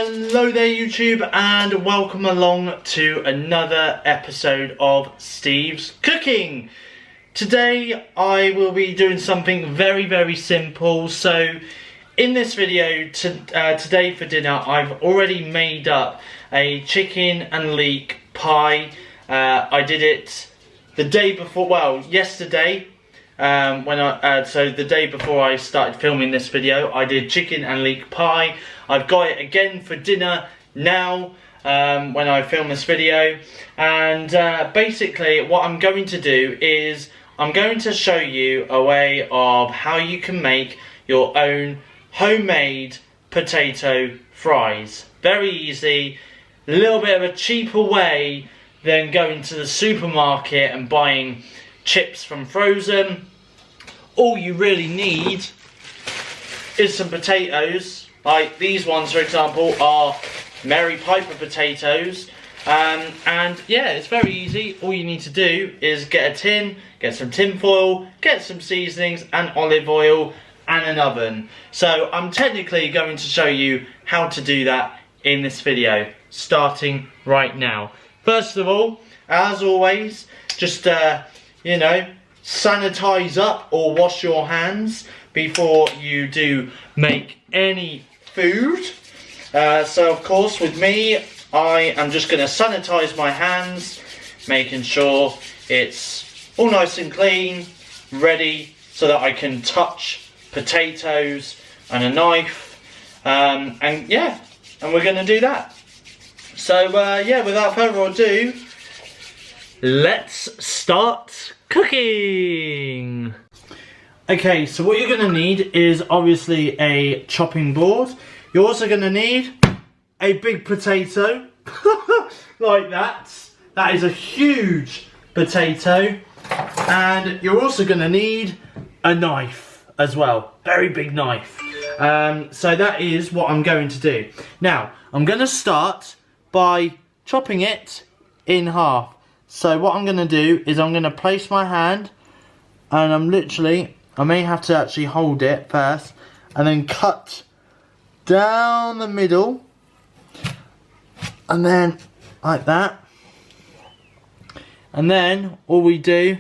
Hello there YouTube, and welcome along to another episode of Steve's Cooking. Today I will be doing something very simple. So in this video today for dinner, I've already made up a chicken and leek pie. I did it the day before, well, yesterday. So the day before I started filming this video, I did chicken and leek pie. I've got it again for dinner now when I film this video, and basically what I'm going to do is I'm going to show you a way of how you can make your own homemade potato fries. Very easy, a little bit of a cheaper way than going to the supermarket and buying chips from frozen. All you really need is some potatoes. Like these ones, for example, are Mary Piper potatoes. And yeah, it's very easy. All you need to do is get a tin, get some tin foil, get some seasonings and olive oil and an oven. So I'm technically going to show you how to do that in this video, starting right now. First of all, as always, just you know, sanitize up or wash your hands before you do make any food. So of course with me, I am just going to sanitize my hands, making sure it's all nice and clean, ready so that I can touch potatoes and a knife, and yeah, and we're going to do that. So yeah, without further ado, let's start cooking. Okay, so what you're going to need is obviously a chopping board. You're also going to need a big potato, like that. That is a huge potato. And you're also going to need a knife as well, very big knife. So that is what I'm going to do. Now, I'm going to start by chopping it in half. So what I'm going to do is I'm going to place my hand, and I may have to actually hold it first, and then cut down the middle, and then like that. And then all we do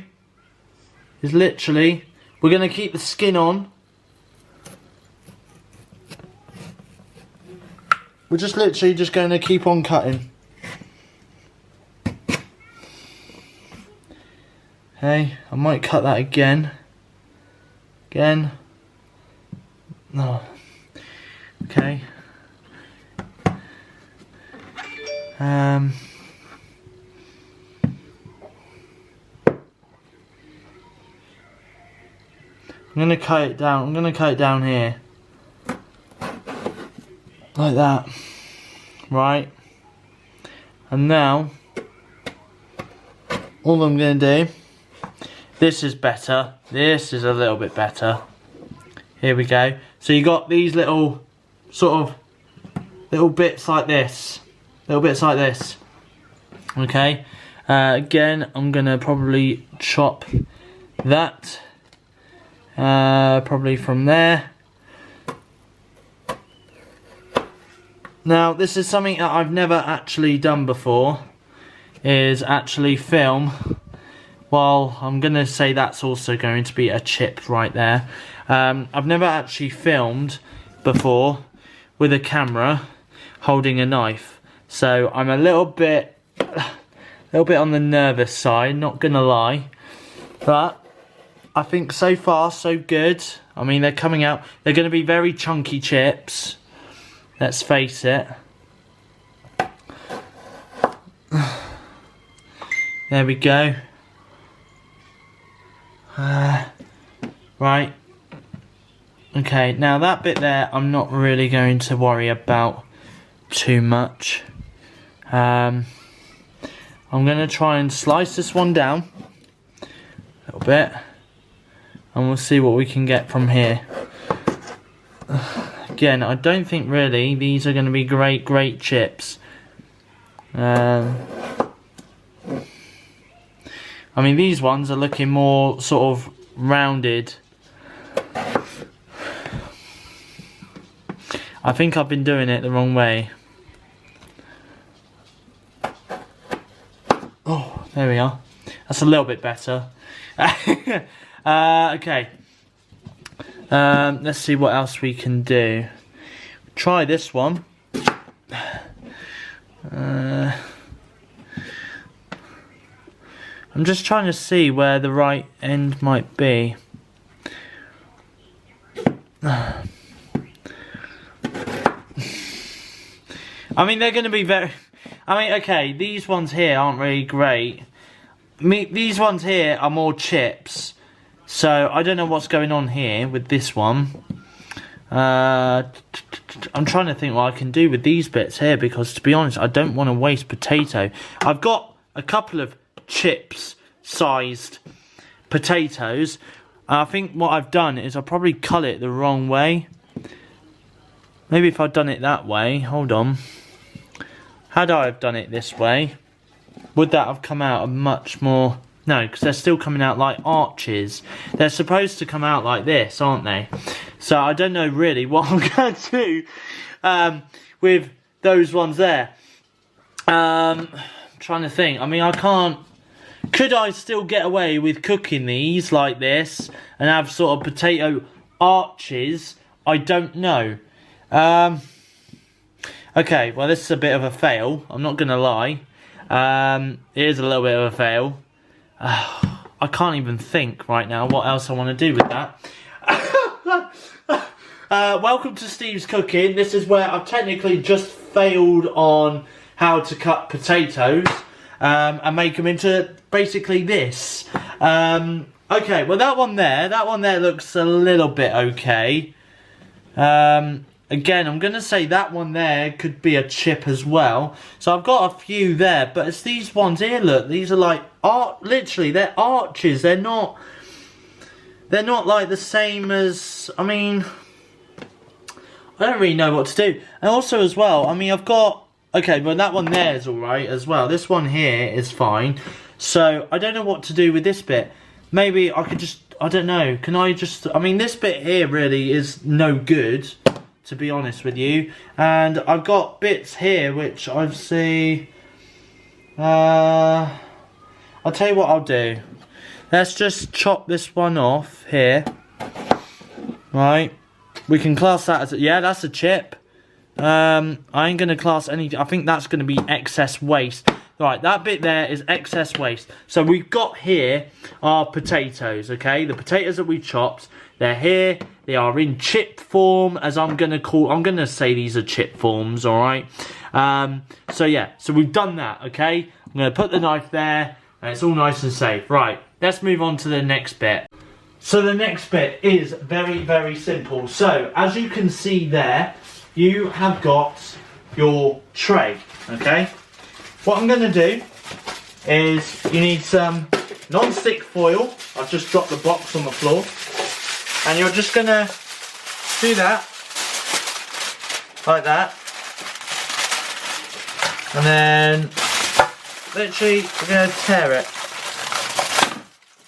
is literally, we're going to keep the skin on. We're just literally just going to keep on cutting. Okay, I might cut that again. No. Okay. I'm gonna cut it down. I'm gonna cut it down here, like that. Right. And now, all I'm gonna do. This is better. This is a little bit better. Here we go. So you got these little little bits like this. Okay. Again, I'm gonna probably chop that. Probably from there. Now, this is something that I've never actually done before. Is actually film. Well, I'm going to say that's also going to be a chip right there. I've never actually filmed before with a camera holding a knife. So I'm a little bit on the nervous side, not going to lie. But I think so far so good. I mean, they're coming out. They're going to be very chunky chips. Let's face it. There we go. Right. Okay, now that bit there, I'm not really going to worry about too much. I'm going to try and slice this one down a little bit, and we'll see what we can get from here. Again, I don't think really these are going to be great chips. I mean, these ones are looking more sort of rounded. I think I've been doing it the wrong way. There we are. That's a little bit better. Okay. Let's see what else we can do. Try this one. I'm just trying to see where the right end might be. I mean, they're going to be very... I mean, okay, these ones here aren't really great. These ones here are more chips. So, I don't know what's going on here with this one. I'm trying to think what I can do with these bits here, because to be honest, I don't want to waste potato. I've got a couple of chips-sized potatoes. I think what I've done is I've probably cut it the wrong way. Maybe if I'd done it that way, hold on. Had I have done it this way, would that have come out a much more... No, because they're still coming out like arches. They're supposed to come out like this, aren't they? So I don't know really what I'm going to do with those ones there. I'm trying to think. I mean, I can't... Could I still get away with cooking these like this and have sort of potato arches? I don't know. Okay, well this is a bit of a fail. I'm not going to lie. It is a little bit of a fail. I can't even think right now what else I want to do with that. Welcome to Steve's Cooking. This is where I've technically just failed on how to cut potatoes and make them into basically this. Okay, well that one there looks a little bit okay. Again, I'm going to say that one there could be a chip as well. So I've got a few there, but it's these ones here, look. These are like, literally, they're arches. They're not like the same as, I mean, I don't really know what to do. And also as well, I mean, I've got, okay, but that one there is alright as well. This one here is fine. So, I don't know what to do with this bit. Maybe I could just, I don't know, can I just, I mean, this bit here really is no good, to be honest with you. And I've got bits here which I see, I'll tell you what I'll do. Let's just chop this one off here. Right. We can class that as, yeah, that's a chip. I ain't going to class any, I think that's going to be excess waste. Right, that bit there is excess waste. So we've got here our potatoes, okay? The potatoes that we chopped, they're here. They are in chip form, as I'm going to say these are chip forms, alright? So yeah, so we've done that, okay? I'm going to put the knife there, and it's all nice and safe. Right, let's move on to the next bit. So the next bit is very, very simple. So, as you can see there, you have got your tray, okay? What I'm going to do is you need some non-stick foil. I've just dropped the box on the floor. And you're just going to do that, like that. And then, literally, we're going to tear it.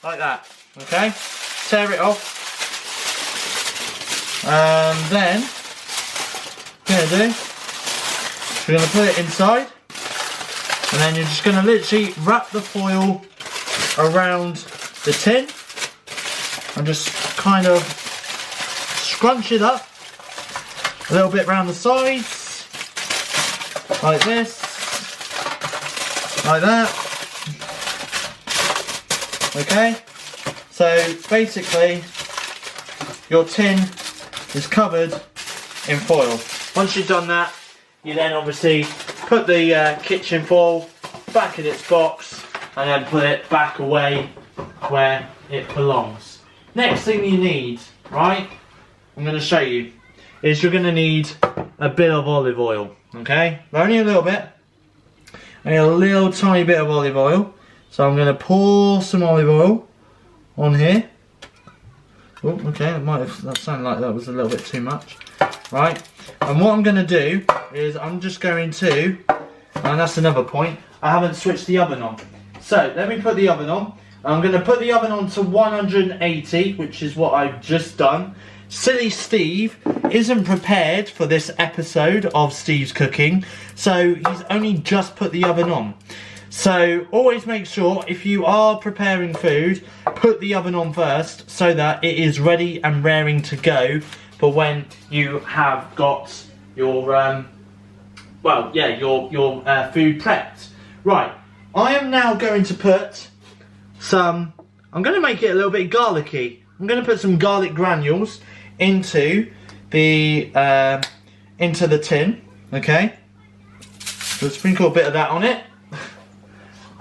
Like that, okay? Tear it off. And then, what we're going to do, we're going to put it inside. And then you're just going to literally wrap the foil around the tin and just kind of scrunch it up a little bit around the sides, like this, like that. Okay, so basically your tin is covered in foil. Once you've done that, you then obviously put the kitchen foil back in its box and then put it back away where it belongs. Next thing you need, right, I'm going to show you, is you're going to need a bit of olive oil, okay? Only a little bit, only a little tiny bit of olive oil. So I'm going to pour some olive oil on here. Oh, okay, that sounded like that was a little bit too much. Right, and what I'm going to do is I'm just going to, and that's another point, I haven't switched the oven on. So let me put the oven on. I'm going to put the oven on to 180, which is what I've just done. Silly Steve isn't prepared for this episode of Steve's Cooking, so he's only just put the oven on. So always make sure if you are preparing food, put the oven on first so that it is ready and raring to go for when you have got your food prepped. Right, I am now going to put some, I'm going to make it a little bit garlicky. I'm going to put some garlic granules into the tin, okay? So sprinkle a bit of that on it.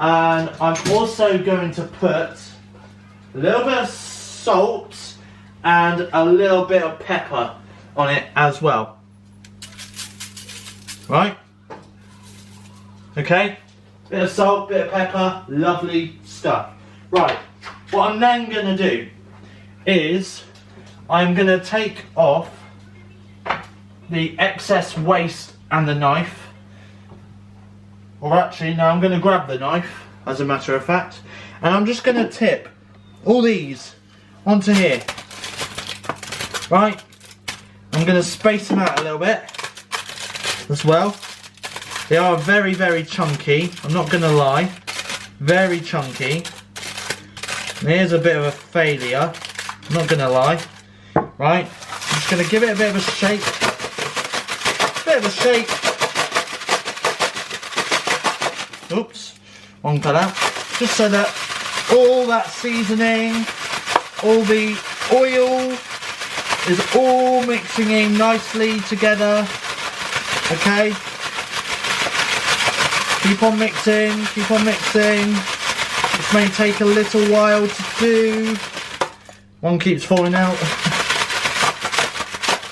And I'm also going to put a little bit of salt and a little bit of pepper on it as well. Right? Okay? Bit of salt, bit of pepper, lovely stuff. Right, what I'm then going to do is I'm going to take off the excess waste and the knife. Or actually, no, I'm going to grab the knife, as a matter of fact, and I'm just going to tip all these onto here. Right? I'm going to space them out a little bit as well. They are very, very chunky, I'm not going to lie. Very chunky. And here's a bit of a failure, I'm not going to lie. Right? I'm just going to give it a bit of a shake. Bit of a shake. Oops, wrong cut out. Just so that all that seasoning, all the oil is all mixing in nicely together. Okay? Keep on mixing, keep on mixing. This may take a little while to do. One keeps falling out.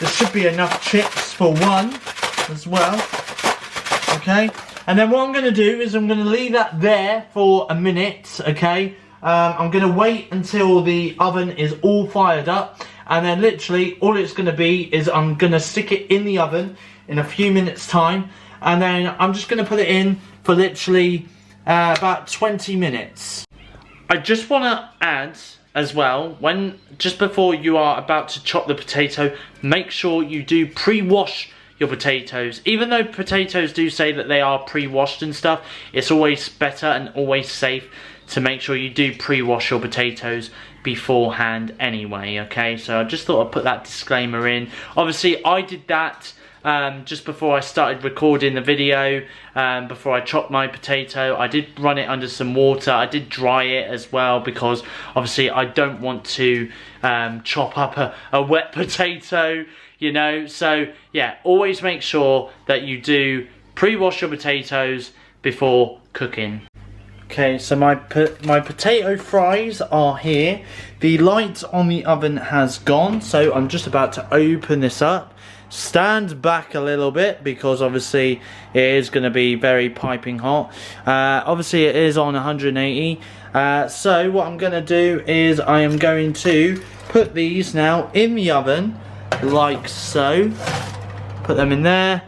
There should be enough chips for one as well. Okay? And then what I'm going to do is I'm going to leave that there for a minute, okay? I'm going to wait until the oven is all fired up, and then literally all it's going to be is I'm going to stick it in the oven in a few minutes time, and then I'm just going to put it in for literally about 20 minutes. I just want to add as well, just before you are about to chop the potato, make sure you do pre-wash your potatoes. Even though potatoes do say that they are pre-washed and stuff, it's always better and always safe to make sure you do pre-wash your potatoes beforehand anyway, okay? So I just thought I'd put that disclaimer in. Obviously I did that just before I started recording the video, before I chopped my potato. I did run it under some water. I did dry it as well because obviously I don't want to chop up a wet potato, you know. So yeah, always make sure that you do pre-wash your potatoes before cooking. Okay, so my potato fries are here. The light on the oven has gone, so I'm just about to open this up. Stand back a little bit because obviously it is going to be very piping hot. Obviously it is on 180. So what I'm going to do is I am going to put these now in the oven like so. Put them in there,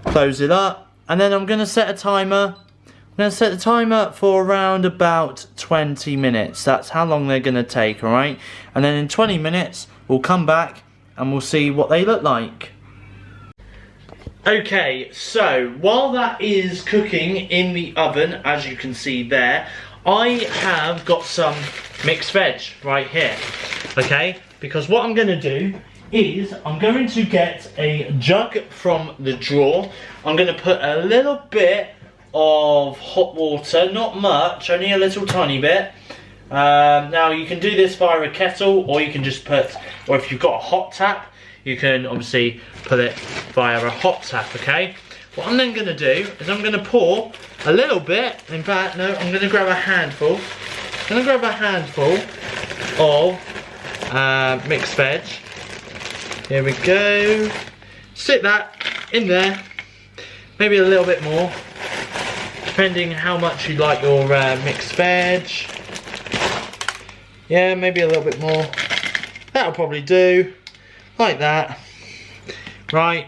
close it up, and then I'm going to set a timer. I'm going to set the timer for around about 20 minutes. That's how long they're going to take, alright? And then in 20 minutes we'll come back and we'll see what they look like. Okay, so while that is cooking in the oven, as you can see there, I have got some mixed veg right here, okay? Because what I'm going to do is I'm going to get a jug from the drawer. I'm going to put a little bit of hot water, not much, only a little tiny bit. Now you can do this via a kettle, or you can just put, or if you've got a hot tap, you can obviously put it via a hot tap, okay? What I'm then going to do is I'm going to pour a little bit, in fact, no, I'm going to grab a handful. I'm going to grab a handful of mixed veg. Here we go. Stick that in there, maybe a little bit more, depending how much you like your mixed veg. Yeah, maybe a little bit more. That'll probably do. Like that. Right.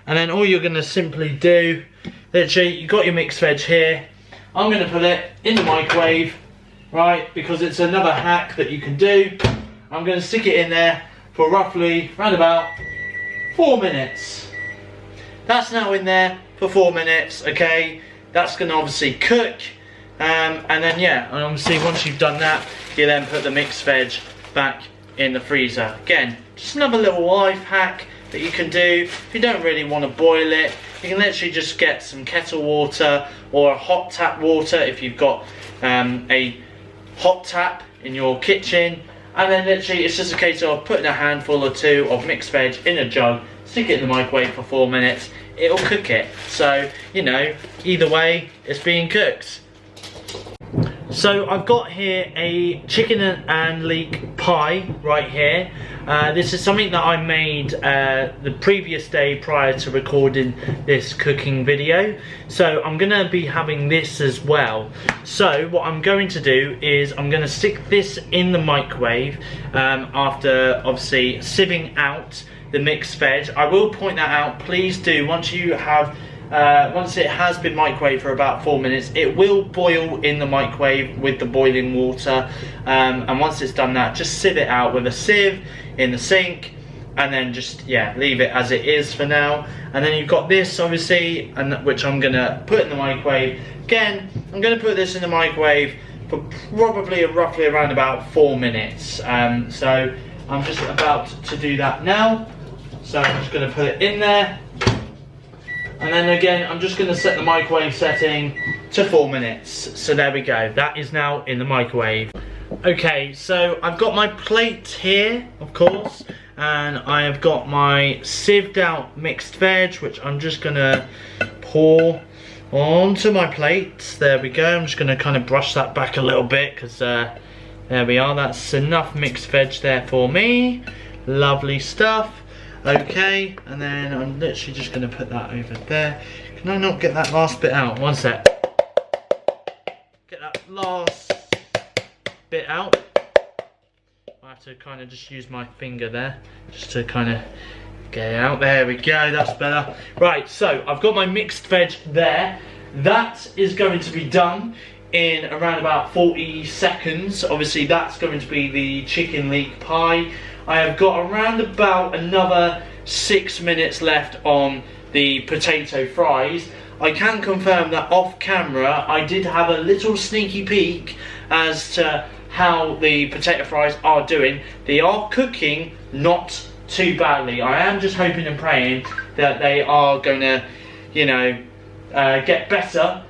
And then all you're going to simply do, literally, you've got your mixed veg here. I'm going to put it in the microwave, right, because it's another hack that you can do. I'm going to stick it in there for roughly around about 4 minutes. That's now in there for 4 minutes, okay? That's going to obviously cook, And then yeah, and obviously once you've done that, you then put the mixed veg back in the freezer. Again, just another little life hack that you can do. If you don't really want to boil it, you can literally just get some kettle water or a hot tap water if you've got a hot tap in your kitchen, and then literally it's just a case of putting a handful or two of mixed veg in a jug, stick it in the microwave for 4 minutes, it'll cook it. So, you know, either way, it's being cooked. So I've got here a chicken and leek pie right here. This is something that I made the previous day prior to recording this cooking video. So I'm going to be having this as well. So what I'm going to do is I'm going to stick this in the microwave after obviously sieving out the mixed veg. I will point that out, please do, once you have once it has been microwaved for about 4 minutes, it will boil in the microwave with the boiling water, and once it's done that, just sieve it out with a sieve in the sink, and then just, yeah, leave it as it is for now. And then you've got this obviously, and which I'm gonna put in the microwave. Again, I'm gonna put this in the microwave for probably roughly around about 4 minutes. So I'm just about to do that now. So I'm just gonna put it in there. And then again, I'm just going to set the microwave setting to 4 minutes. So there we go, that is now in the microwave. Okay, so I've got my plate here, of course, and I have got my sieved out mixed veg, which I'm just going to pour onto my plate. There we go, I'm just going to kind of brush that back a little bit, because there we are, that's enough mixed veg there for me. Lovely stuff. Okay, and then I'm literally just going to put that over there. Can I not get that last bit out? One sec. Get that last bit out. I have to kind of just use my finger there, just to kind of get it out. There we go, that's better. Right, so I've got my mixed veg there. That is going to be done in around about 40 seconds. Obviously that's going to be the chicken leek pie. I have got around about another 6 minutes left on the potato fries. I can confirm that off camera I did have a little sneaky peek as to how the potato fries are doing. They are cooking not too badly. I am just hoping and praying that they are going to, you know, get better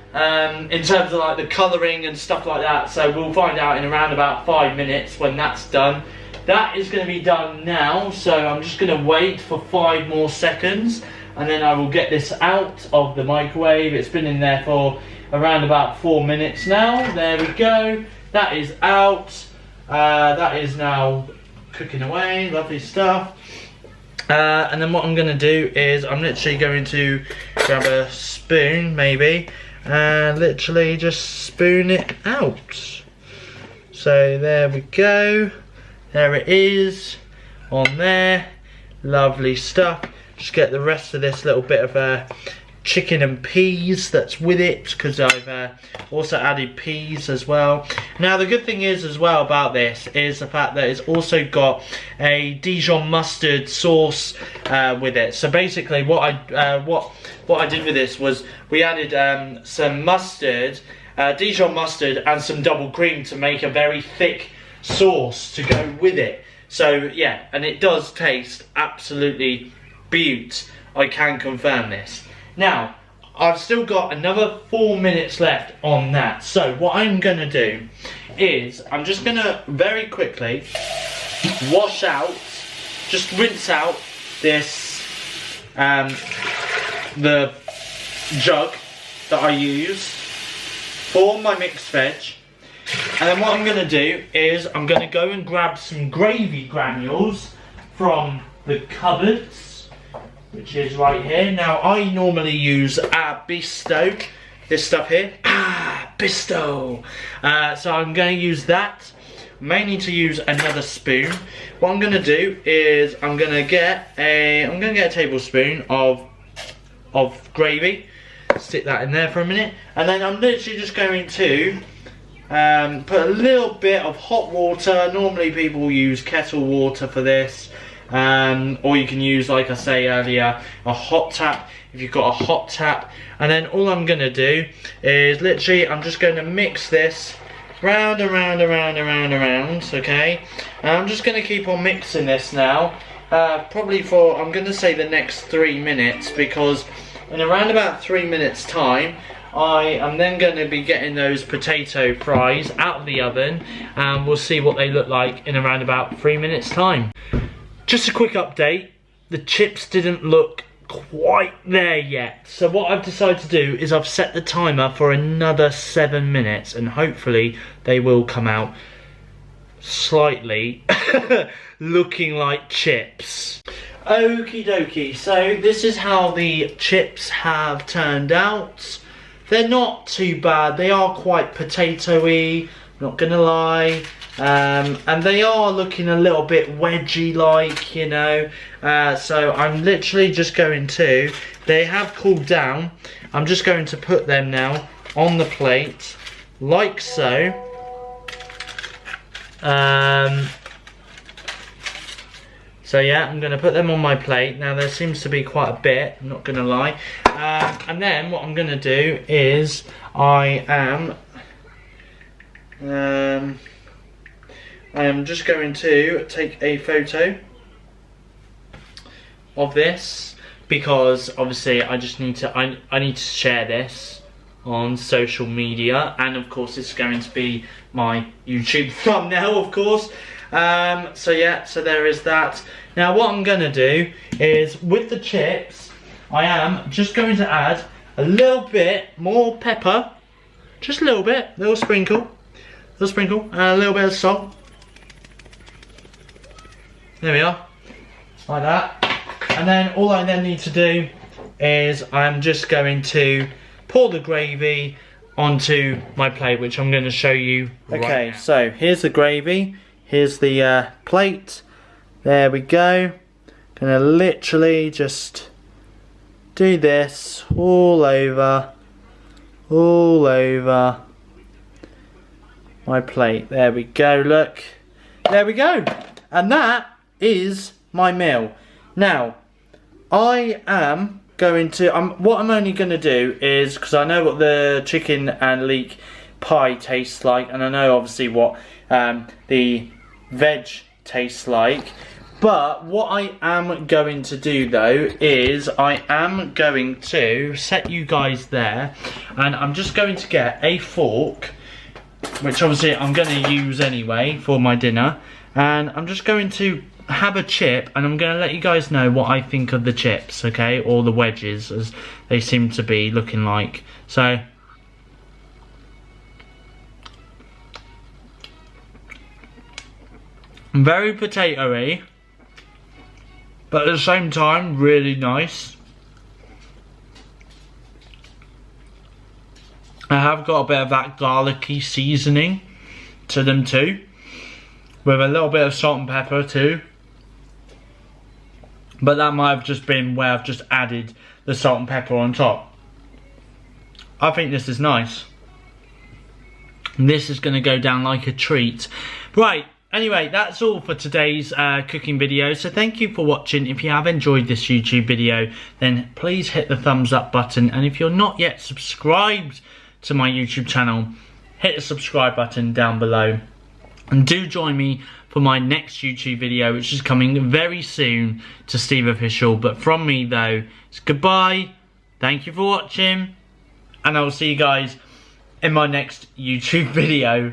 in terms of like the colouring and stuff like that. So we'll find out in around about 5 minutes when that's done. That is going to be done now, so I'm just going to wait for 5 more seconds, and then I will get this out of the microwave. It's been in there for around about 4 minutes now. There we go. That is out. That is now cooking away. Lovely stuff. And then what I'm going to do is I'm literally going to grab a spoon, maybe, and literally just spoon it out. So there we go. There it is, on there, lovely stuff. Just get the rest of this little bit of chicken and peas that's with it, because I've also added peas as well. Now the good thing is as well about this is the fact that it's also got a Dijon mustard sauce with it. So basically what I did with this was we added some mustard, Dijon mustard, and some double cream to make a very thick sauce to go with it. So yeah, and it does taste absolutely beaut. I can confirm this. Now I've still got another 4 minutes left on that. So what I'm gonna do is I'm just gonna very quickly wash out, just rinse out this the jug that I use for my mixed veg. And then what I'm going to do is I'm going to go and grab some gravy granules from the cupboards, which is right here. Now I normally use Bisto, this stuff here, Bisto. So I'm going to use that. May need to use another spoon. What I'm going to do is I'm going to get a tablespoon of gravy. Stick that in there for a minute, and then I'm literally just going to put a little bit of hot water. Normally people use kettle water for this, or you can use, like I say earlier, a hot tap if you've got a hot tap. And then all I'm going to do is literally I'm just going to mix this round and round and round and round and round, okay? And I'm just going to keep on mixing this now, probably for, I'm going to say the next 3 minutes, because in around about 3 minutes time I am then going to be getting those potato fries out of the oven, and we'll see what they look like in around about 3 minutes time. Just a quick update, the chips didn't look quite there yet, so what I've decided to do is I've set the timer for another 7 minutes, and hopefully they will come out slightly looking like chips. Okie dokie, so this is how the chips have turned out. They're not too bad, they are quite potatoey, not gonna lie. And they are looking a little bit wedgy like, you know. So I'm literally just going to, they have cooled down, I'm just going to put them now on the plate, like so. So yeah, I'm going to put them on my plate. Now there seems to be quite a bit, I'm not going to lie. And then what I'm going to do is I am just going to take a photo of this, because obviously I just need to, I need to share this on social media, and of course it's going to be my YouTube thumbnail, of course. So yeah, so there is that. Now what I'm going to do is, with the chips, I am just going to add a little bit more pepper, just a little bit, little sprinkle, and a little bit of salt. There we are, like that. And then all I then need to do is I'm just going to pour the gravy onto my plate, which I'm going to show you right now. So here's the gravy, here's the plate, there we go. Gonna literally just do this all over my plate. There we go, look, there we go. And that is my meal. Now I am going to, what I'm only going to do is, because I know what the chicken and leek pie tastes like, and I know obviously what the veg tastes like, but what I am going to do though is I am going to set you guys there, and I'm just going to get a fork, which obviously I'm going to use anyway for my dinner, and I'm just going to have a chip, and I'm going to let you guys know what I think of the chips, okay, or the wedges as they seem to be looking like. So very potatoey, but at the same time really nice. I have got a bit of that garlicky seasoning to them too, with a little bit of salt and pepper too. But that might have just been where I've just added the salt and pepper on top. I think this is nice. This is going to go down like a treat. Right, anyway, that's all for today's cooking video. So thank you for watching. If you have enjoyed this YouTube video, then please hit the thumbs up button. And if you're not yet subscribed to my YouTube channel, hit the subscribe button down below. And do join me for my next YouTube video, which is coming very soon to SteveOfficial. But from me though, it's goodbye, thank you for watching, and I will see you guys in my next YouTube video.